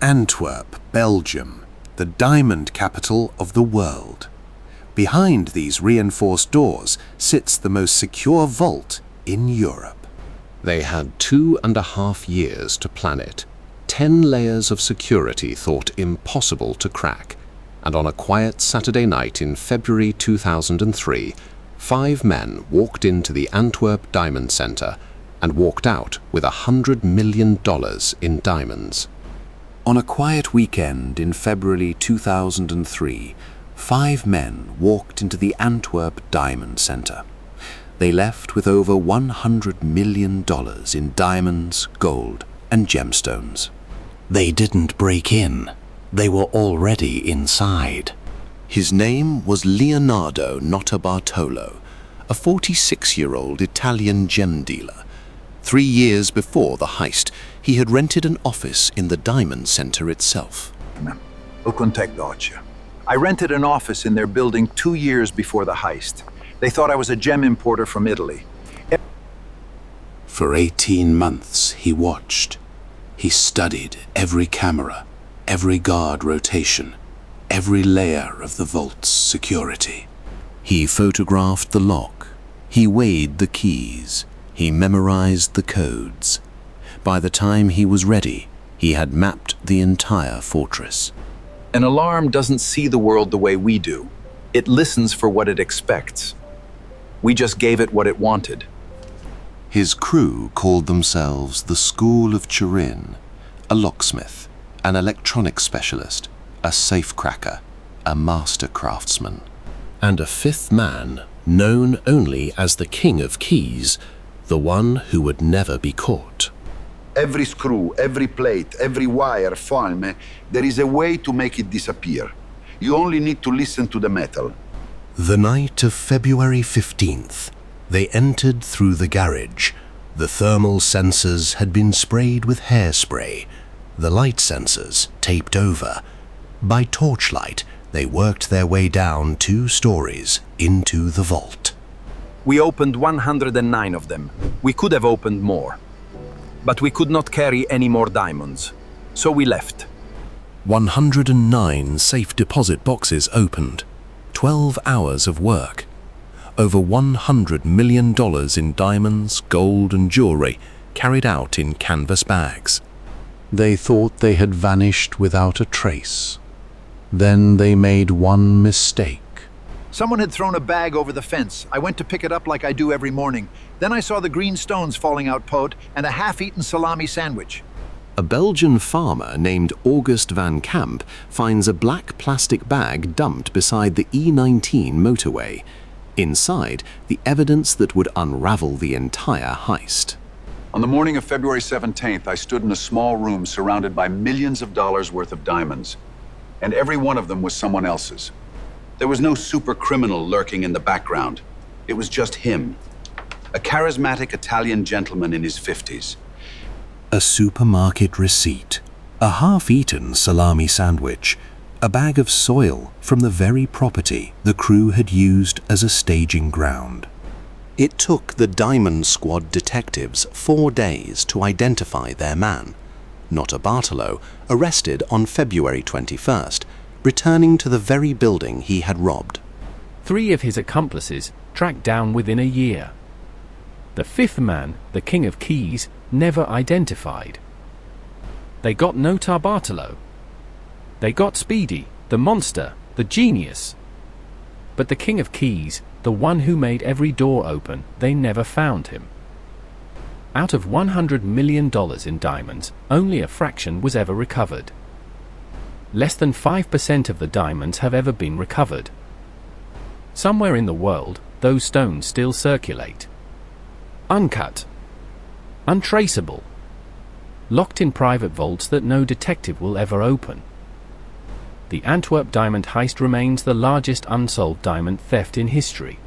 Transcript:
Antwerp, Belgium, the diamond capital of the world. Behind these reinforced doors sits the most secure vault in Europe. They had 2.5 years to plan it, 10 layers of security thought impossible to crack, and on a quiet Saturday night in February 2003, 5 men walked into the Antwerp Diamond Centre and walked out with $100 million in diamonds. On a quiet weekend in February 2003, 5 men walked into the Antwerp Diamond Centre. They left with over $100 million in diamonds, gold, and gemstones. They didn't break in. They were already inside. His name was Leonardo Notarbartolo, a 46-year-old Italian gem dealer. 3 years before the heist, he had rented an office in the Diamond Centre itself. I rented an office in their building 2 years before the heist. They thought I was a gem importer from Italy. For 18 months, he watched. He studied every camera, every guard rotation, every layer of the vault's security. He photographed the lock. He weighed the keys. He memorized the codes. By the time he was ready, he had mapped the entire fortress. An alarm doesn't see the world the way we do. It listens for what it expects. We just gave it what it wanted. His crew called themselves the School of Turin, a locksmith, an electronics specialist, a safecracker, a master craftsman. And a 5th man, known only as the King of Keys, the one who would never be caught. Every screw, every plate, every wire, foam, there is a way to make it disappear. You only need to listen to the metal. The night of February 15th, they entered through the garage. The thermal sensors had been sprayed with hairspray, the light sensors taped over. By torchlight, they worked their way down 2 stories into the vault. We opened 109 of them. We could have opened more. But we could not carry any more diamonds. So we left. 109 safe deposit boxes opened. 12 hours of work. Over $100 million in diamonds, gold and jewellery carried out in canvas bags. They thought they had vanished without a trace. Then they made one mistake. Someone had thrown a bag over the fence. I went to pick it up like I do every morning. Then I saw the green stones falling out pot and a half-eaten salami sandwich. A Belgian farmer named August van Camp finds a black plastic bag dumped beside the E19 motorway. Inside, the evidence that would unravel the entire heist. On the morning of February 17th, I stood in a small room surrounded by millions of dollars worth of diamonds, and every one of them was someone else's. There was no super criminal lurking in the background. It was just him, a charismatic Italian gentleman in his 50s. A supermarket receipt, a half-eaten salami sandwich, a bag of soil from the very property the crew had used as a staging ground. It took the Diamond Squad detectives 4 days to identify their man, Notarbartolo, arrested on February 21st, returning to the very building he had robbed. 3 of his accomplices tracked down within a year. The 5th man, the King of Keys, never identified. They got Notarbartolo. They got Speedy, the monster, the genius. But the King of Keys, the one who made every door open, they never found him. Out of $100 million in diamonds, only a fraction was ever recovered. Less than 5% of the diamonds have ever been recovered. Somewhere in the world, those stones still circulate. Uncut. Untraceable. Locked in private vaults that no detective will ever open. The Antwerp diamond heist remains the largest unsolved diamond theft in history.